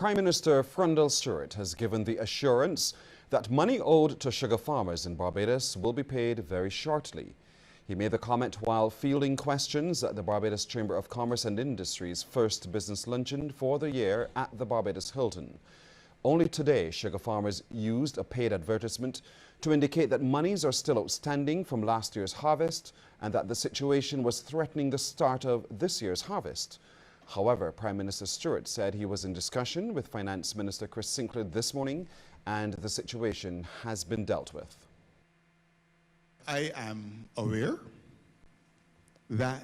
Prime Minister Sandals has given the assurance that money owed to sugar farmers in Barbados will be paid very shortly. He made the comment while fielding questions at the Barbados Chamber of Commerce and Industry's first business luncheon for the year at the Barbados Hilton. Only today, sugar farmers used a paid advertisement to indicate that monies are still outstanding from last year's harvest and that the situation was threatening the start of this year's harvest. However, Prime Minister Stewart said he was in discussion with Finance Minister Chris Sinclair this morning and the situation has been dealt with. I am aware that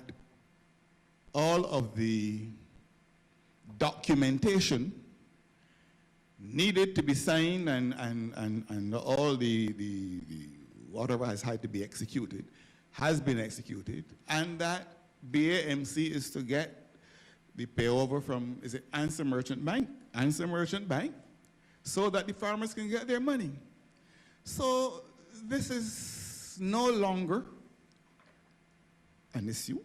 all of the documentation needed to be signed and all the whatever has had to be executed has been executed, and that BAMC is to get the payover from, is it Answer Merchant Bank? Answer Merchant Bank, so that the farmers can get their money. So this is no longer an issue.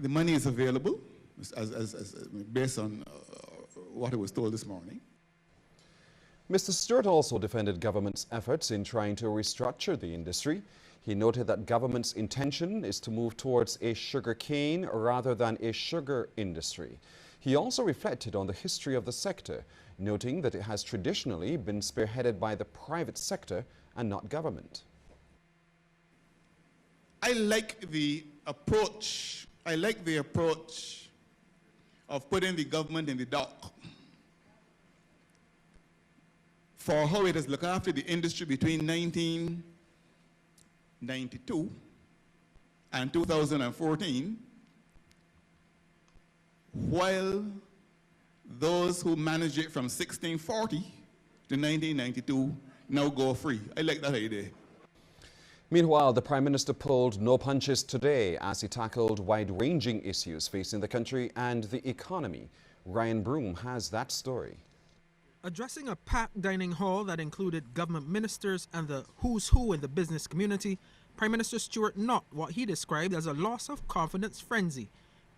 The money is available as based on what I was told this morning. Mr. Stewart also defended government's efforts in trying to restructure the industry. He noted that government's intention is to move towards a sugar cane rather than a sugar industry. He also reflected on the history of the sector, noting that it has traditionally been spearheaded by the private sector and not government. I like the approach. I like the approach of putting the government in the dock for how it has looked after the industry between 1992 and 2014, while those who managed it from 1640 to 1992 now go free. I like that idea. Meanwhile, the Prime Minister pulled no punches today as he tackled wide-ranging issues facing the country and the economy. Ryan Broom has that story. Addressing a packed dining hall that included government ministers and the who's who in the business community, Prime Minister Stewart knocked what he described as a loss of confidence frenzy.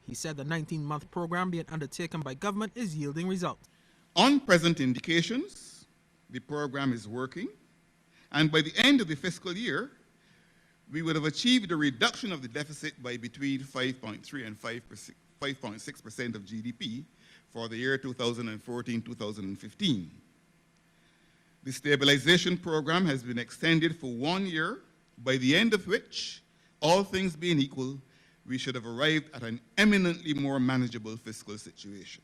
He said the 19-month program being undertaken by government is yielding results. On present indications, the program is working, and by the end of the fiscal year, we would have achieved a reduction of the deficit by between 5.3 and 5.6% of GDP for the year 2014-2015. The stabilization program has been extended for 1 year, by the end of which, all things being equal, we should have arrived at an eminently more manageable fiscal situation.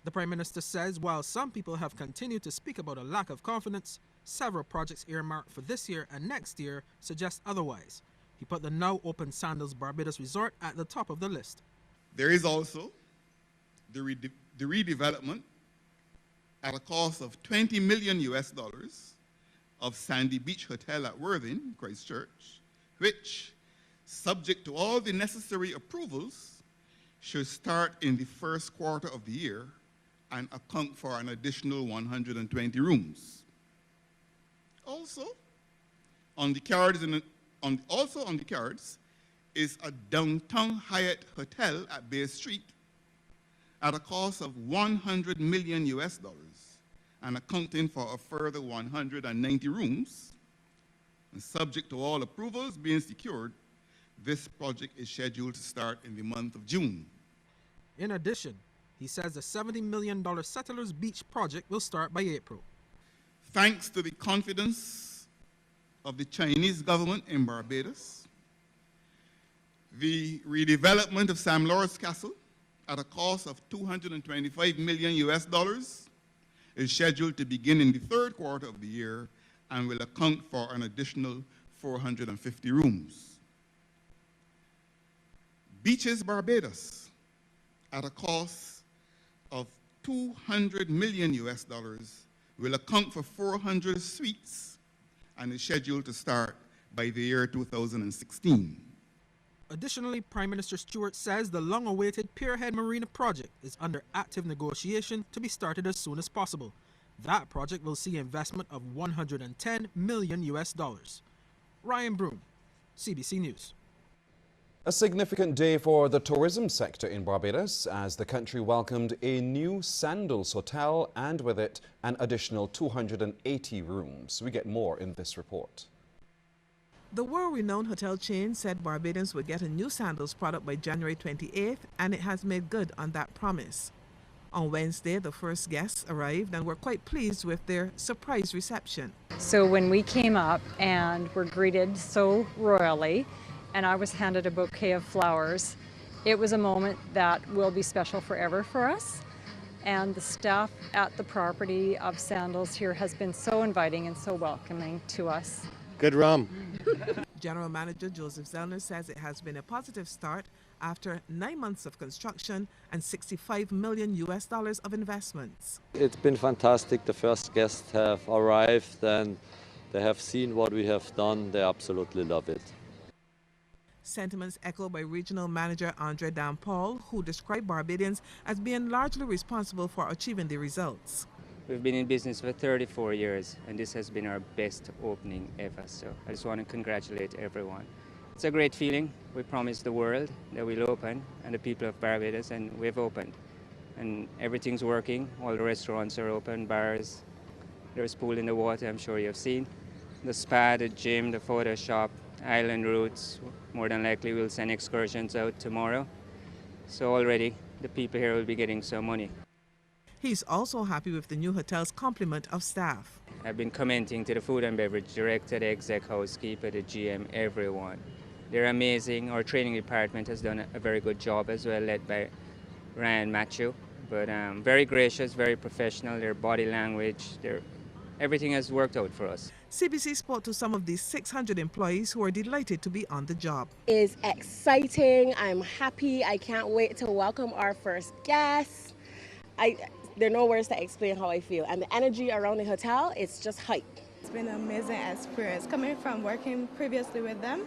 The Prime Minister says while some people have continued to speak about a lack of confidence, several projects earmarked for this year and next year suggest otherwise. He put the now open Sandals Barbados Resort at the top of the list. There is also the redevelopment at a cost of $20 million of Sandy Beach Hotel at Worthing, Christchurch, which, subject to all the necessary approvals, should start in the first quarter of the year and account for an additional 120 rooms. Also on the cards is a downtown Hyatt Hotel at Bay Street at a cost of $100 million and accounting for a further 190 rooms. And subject to all approvals being secured, this project is scheduled to start in the month of June. In addition, he says the $70 million Settlers Beach project will start by April. Thanks to the confidence of the Chinese government in Barbados, the redevelopment of Sam Lord's Castle at a cost of $225 million is scheduled to begin in the third quarter of the year and will account for an additional 450 rooms. Beaches Barbados at a cost of $200 million will account for 400 suites and is scheduled to start by the year 2016. Additionally, Prime Minister Stewart says the long-awaited Pierhead Marina project is under active negotiation to be started as soon as possible. That project will see investment of $110 million. Ryan Broom, CBC News. A significant day for the tourism sector in Barbados as the country welcomed a new Sandals hotel and with it an additional 280 rooms. We get more in this report. The world-renowned hotel chain said Barbadians would get a new Sandals product by January 28th, and it has made good on that promise. On Wednesday, the first guests arrived and were quite pleased with their surprise reception. So when we came up and were greeted so royally, and I was handed a bouquet of flowers, it was a moment that will be special forever for us. And the staff at the property of Sandals here has been so inviting and so welcoming to us. Good rum. General Manager Joseph Zellner says it has been a positive start after 9 months of construction and $65 million of investments. It's been fantastic. The first guests have arrived and they have seen what we have done. They absolutely love it. Sentiments echoed by Regional Manager Andre Dan-Paul, who described Barbadians as being largely responsible for achieving the results. We've been in business for 34 years, and this has been our best opening ever. So I just want to congratulate everyone. It's a great feeling. We promised the world that we'll open, and the people of Barbados, and we've opened. And everything's working. All the restaurants are open, bars. There's pool in the water, I'm sure you've seen. The spa, the gym, the photo shop, island routes. More than likely we'll send excursions out tomorrow. So already the people here will be getting some money. He's also happy with the new hotel's complement of staff. I've been commenting to the food and beverage director, the exec housekeeper, the GM, everyone. They're amazing. Our training department has done a very good job as well, led by Ryan Matthew. But very gracious, very professional. Their body language, everything has worked out for us. CBC spoke to some of these 600 employees who are delighted to be on the job. It's exciting. I'm happy. I can't wait to welcome our first guests. There are no words to explain how I feel. And the energy around the hotel, it's just hype. It's been an amazing experience. Coming from working previously with them,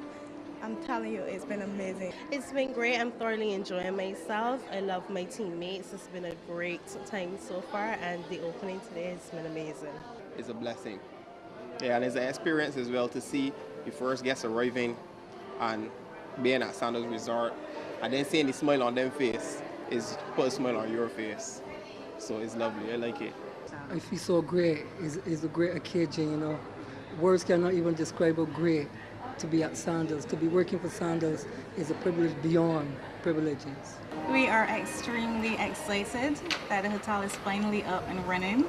I'm telling you, it's been amazing. It's been great. I'm thoroughly enjoying myself. I love my teammates. It's been a great time so far, and the opening today has been amazing. It's a blessing. Yeah, and it's an experience as well to see the first guests arriving and being at Sandals Resort, and then seeing the smile on their face is put a smile on your face. So it's lovely. I like it. I feel so great. It's a great occasion, you know. Words cannot even describe how great to be at Sandals. To be working for Sandals is a privilege beyond privileges. We are extremely excited that the hotel is finally up and running.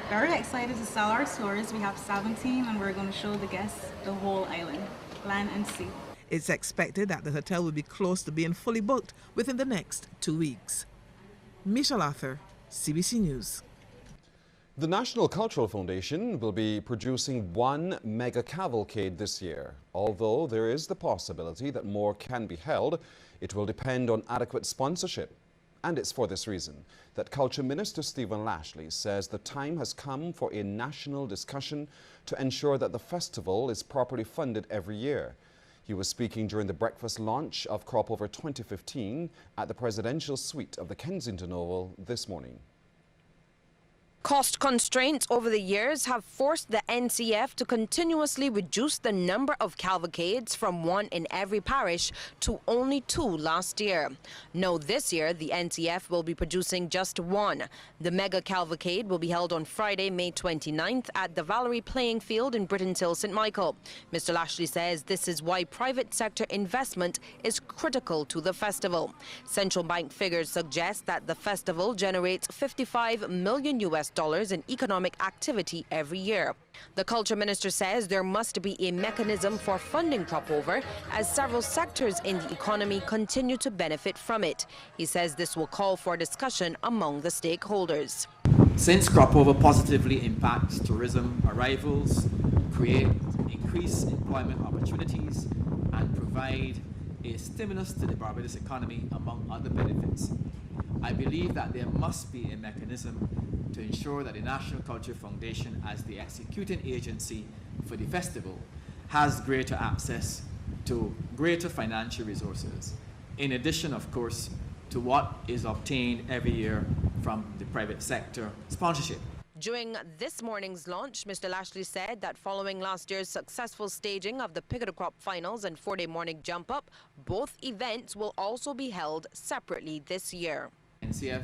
Very excited to sell our tours. We have 17 and we're going to show the guests the whole island, land and sea. It's expected that the hotel will be close to being fully booked within the next 2 weeks. Michelle Arthur, CBC News. The National Cultural Foundation will be producing one mega cavalcade this year. Although there is the possibility that more can be held, it will depend on adequate sponsorship. And it's for this reason that Culture Minister Stephen Lashley says the time has come for a national discussion to ensure that the festival is properly funded every year. He was speaking during the breakfast launch of Crop Over 2015 at the presidential suite of the Kensington Oval this morning. Cost constraints over the years have forced the NCF to continuously reduce the number of cavalcades from one in every parish to only 2 last year. Now this year, the NCF will be producing just one. The mega cavalcade will be held on Friday, May 29th at the Valerie Playing Field in Britons Hill, St. Michael. Mr. Lashley says this is why private sector investment is critical to the festival. Central bank figures suggest that the festival generates $55 million in economic activity every year. The Culture Minister says there must be a mechanism for funding Crop Over as several sectors in the economy continue to benefit from it. He says this will call for discussion among the stakeholders. Since Crop Over positively impacts tourism arrivals, create increased employment opportunities and provide a stimulus to the Barbados economy among other benefits, I believe that there must be a mechanism to ensure that the National Culture Foundation, as the executing agency for the festival, has greater access to greater financial resources, in addition, of course, to what is obtained every year from the private sector sponsorship. During this morning's launch, Mr. Lashley said that following last year's successful staging of the Pick of the Crop finals and 4-day morning jump up, both events will also be held separately this year. NCF,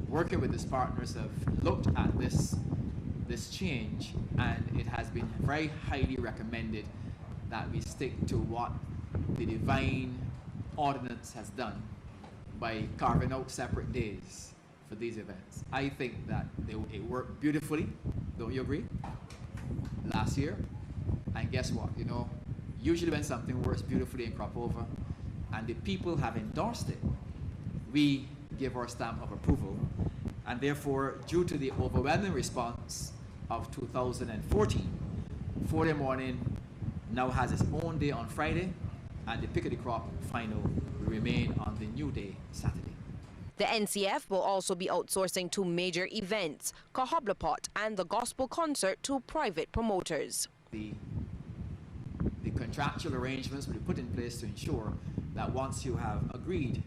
working with its partners, have looked at this change, and it has been very highly recommended that we stick to what the divine ordinance has done by carving out separate days for these events. I think that it worked beautifully, don't you agree? Last year. And guess what? You know, usually when something works beautifully in crop over and the people have endorsed it, we give our stamp of approval. And therefore, due to the overwhelming response of 2014, 4-day morning now has its own day on Friday, and the Pick of the Crop final will remain on the new day, Saturday. The NCF will also be outsourcing 2 major events, Kahoblapot and the Gospel Concert, to private promoters. The contractual arrangements will be put in place to ensure that once you have agreed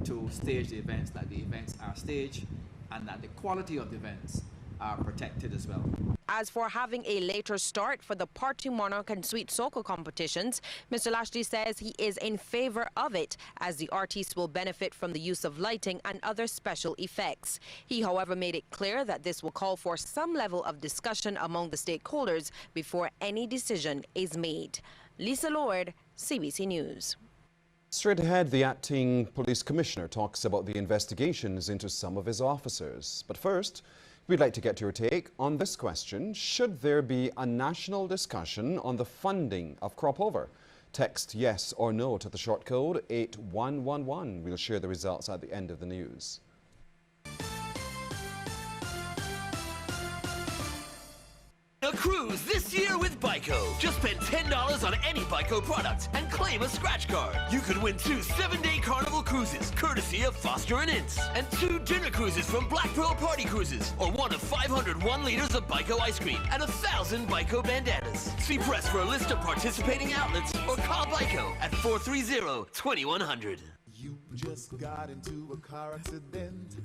to stage the events, that the events are staged and that the quality of the events are protected as well. As for having a later start for the Party Monarch and Sweet Soccer competitions, Mr. Lashley says he is in favor of it, as the artists will benefit from the use of lighting and other special effects. He, however, made it clear that this will call for some level of discussion among the stakeholders before any decision is made. Lisa Lord, CBC News. Straight ahead, the acting police commissioner talks about the investigations into some of his officers. But first, we'd like to get your take on this question. Should there be a national discussion on the funding of crop over? Text yes or no to the short code 8111. We'll share the results at the end of the news. A cruise this year with Byco. Just spend $10 on any Byco product and claim a scratch card. You could win 2 7-day Carnival cruises, courtesy of Foster and Ince, and 2 dinner cruises from Black Pearl Party Cruises, or one of 500 1-liters of Byco ice cream and 1,000 Byco bandanas. See press for a list of participating outlets or call Byco at 430-2100. You just got into a car accident.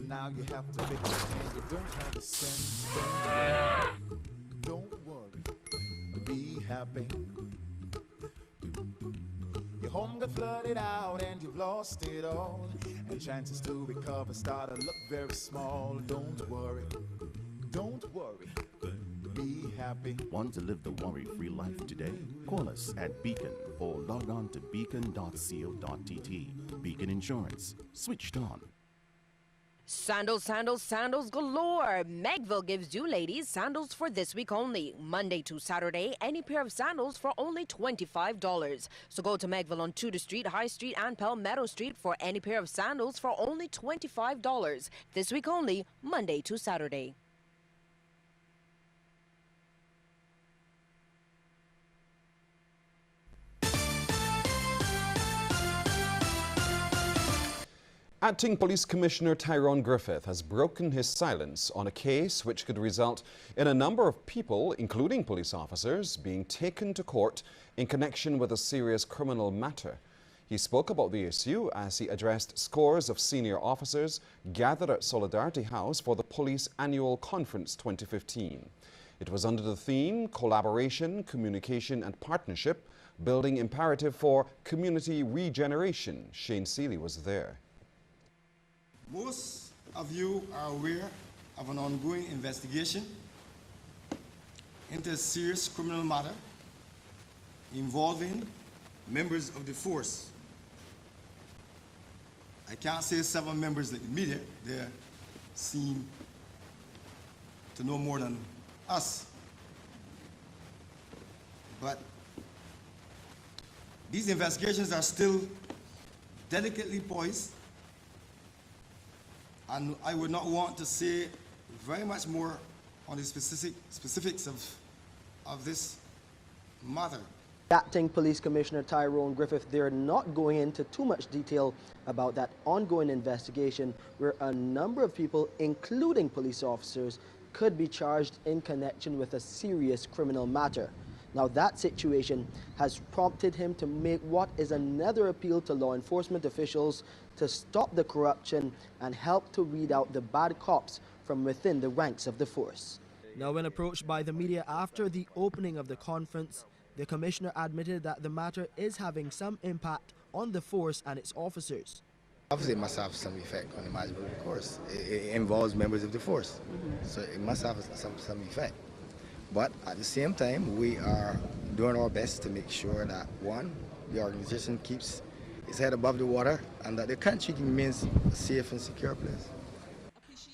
Now you have to fix it and you don't have a cent. Don't worry, be happy. Your home got flooded out and you've lost it all, and chances to recover start to look very small. Don't worry, be happy. Want to live the worry-free life today? Call us at Beacon or log on to beacon.co.tt. Beacon Insurance, switched on. Sandals, sandals, sandals galore. Megville gives you ladies sandals for this week only. Monday to Saturday, any pair of sandals for only $25. So go to Megville on Tudor Street, High Street and Palmetto Street for any pair of sandals for only $25. This week only, Monday to Saturday. Acting Police Commissioner Tyrone Griffith has broken his silence on a case which could result in a number of people, including police officers, being taken to court in connection with a serious criminal matter. He spoke about the issue as he addressed scores of senior officers gathered at Solidarity House for the Police Annual Conference 2015. It was under the theme Collaboration, Communication and Partnership, Building Imperative for Community Regeneration. Shane Seeley was there. Most of you are aware of an ongoing investigation into a serious criminal matter involving members of the force. I can't say several members of the media, they seem to know more than us. But these investigations are still delicately poised, and I would not want to say very much more on the specifics of this matter. Acting Police Commissioner Tyrone Griffith, they're not going into too much detail about that ongoing investigation where a number of people, including police officers, could be charged in connection with a serious criminal matter. Now that situation has prompted him to make what is another appeal to law enforcement officials to stop the corruption and help to weed out the bad cops from within the ranks of the force. Now, when approached by the media after the opening of the conference, the commissioner admitted that the matter is having some impact on the force and its officers. Obviously, it must have some effect on the management of the course. It involves members of the force, so it must have some effect. But at the same time, we are doing our best to make sure that, one, the organization keeps its head above the water and that the country remains a safe and secure place.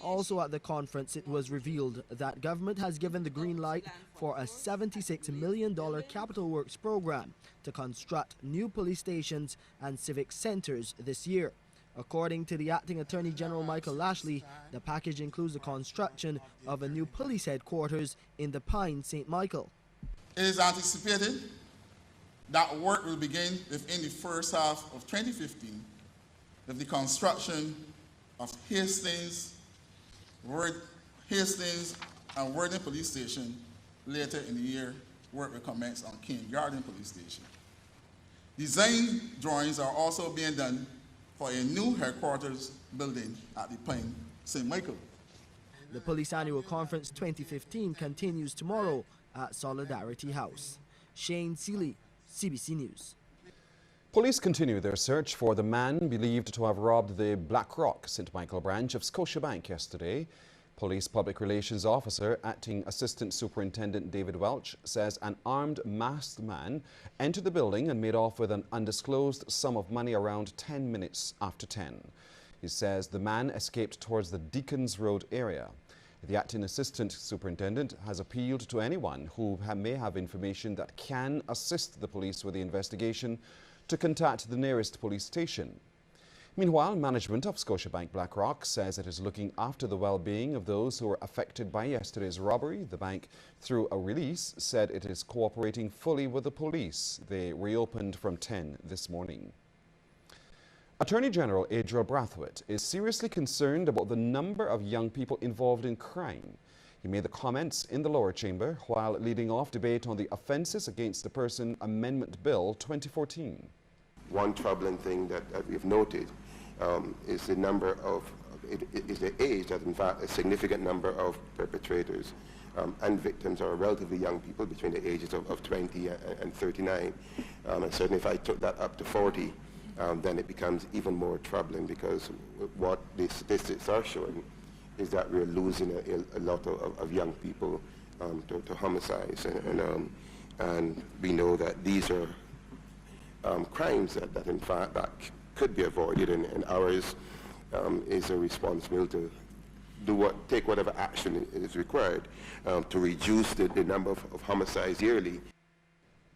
Also at the conference, it was revealed that government has given the green light for a $76 million capital works program to construct new police stations and civic centers this year. According to the Acting Attorney General Michael Lashley, the package includes the construction of a new police headquarters in the Pine, St. Michael. It is anticipated that work will begin within the first half of 2015 with the construction of Hastings and Worthing Police Station. Later in the year, work will commence on King Garden Police Station. Design drawings are also being done for a new headquarters building at the Pine, St. Michael. The Police Annual Conference 2015 continues tomorrow at Solidarity House. Shane Seeley, CBC News. Police continue their search for the man believed to have robbed the Blackrock St. Michael branch of Scotiabank yesterday. Police Public Relations Officer, Acting Assistant Superintendent David Welch, says an armed masked man entered the building and made off with an undisclosed sum of money around 10 minutes after 10. He says the man escaped towards the Deacons Road area. The Acting Assistant Superintendent has appealed to anyone who may have information that can assist the police with the investigation to contact the nearest police station. Meanwhile, management of Scotiabank Blackrock says it is looking after the well-being of those who were affected by yesterday's robbery. The bank, through a release, said it is cooperating fully with the police. They reopened from 10 this morning. Attorney General Adriel Brathwaite is seriously concerned about the number of young people involved in crime. He made the comments in the lower chamber while leading off debate on the Offences Against the Person Amendment Bill 2014. One troubling thing that we've noted is the number of, is the age that in fact a significant number of perpetrators and victims are relatively young people between the ages of 20 and 39. And certainly if I took that up to 40, then it becomes even more troubling, because what the statistics are showing is that we're losing a lot of young people to homicides, and we know that these are crimes that in fact that could be avoided, and ours is a responsibility to take whatever action is required to reduce the number of homicides yearly.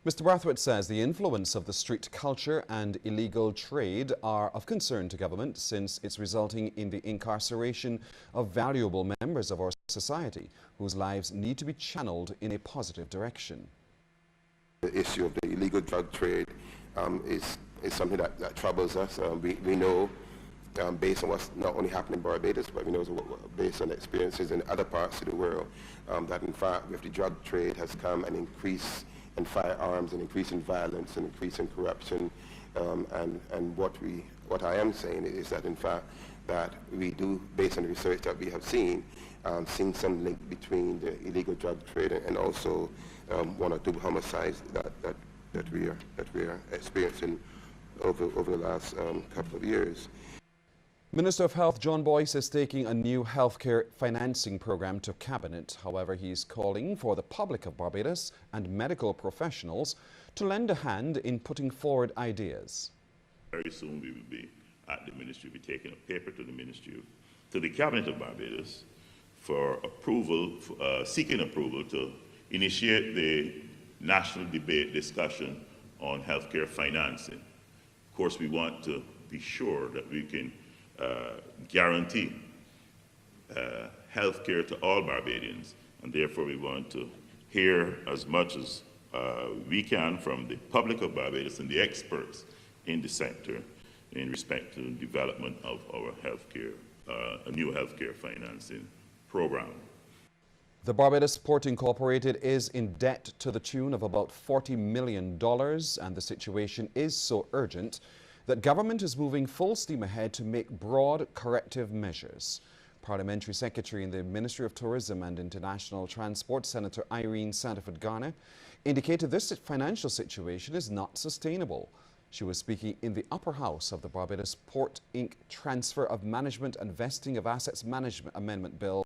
Mr. Brathwaite says the influence of the street culture and illegal trade are of concern to government, since it's resulting in the incarceration of valuable members of our society whose lives need to be channeled in a positive direction. The issue of the illegal drug trade is something that troubles us. We know, based on what's not only happening in Barbados, but we know based on experiences in other parts of the world, that in fact with the drug trade has come an increase in firearms, an increase in violence, an increase in corruption, and what I am saying is that in fact that we do, based on the research that we have seen some link between the illegal drug trade and also one or two homicides that we are experiencing over the last couple of years. Minister of Health John Boyce is taking a new healthcare financing program to Cabinet. However, he is calling for the public of Barbados and medical professionals to lend a hand in putting forward ideas. Very soon we will be at the ministry, we'll be taking a paper to the ministry, to the Cabinet of Barbados for approval, seeking approval to initiate the national debate discussion on healthcare financing. Of course, we want to be sure that we can guarantee health care to all Barbadians, and therefore we want to hear as much as we can from the public of Barbados and the experts in the sector in respect to the development of our health care, a new health care financing program. The Barbados Port Incorporated is in debt to the tune of about $40 million, and the situation is so urgent that government is moving full steam ahead to make broad corrective measures. Parliamentary Secretary in the Ministry of Tourism and International Transport, Senator Irene Sandiford-Garner, indicated this financial situation is not sustainable. She was speaking in the upper house of the Barbados Port Inc. Transfer of Management and Vesting of Assets Management Amendment Bill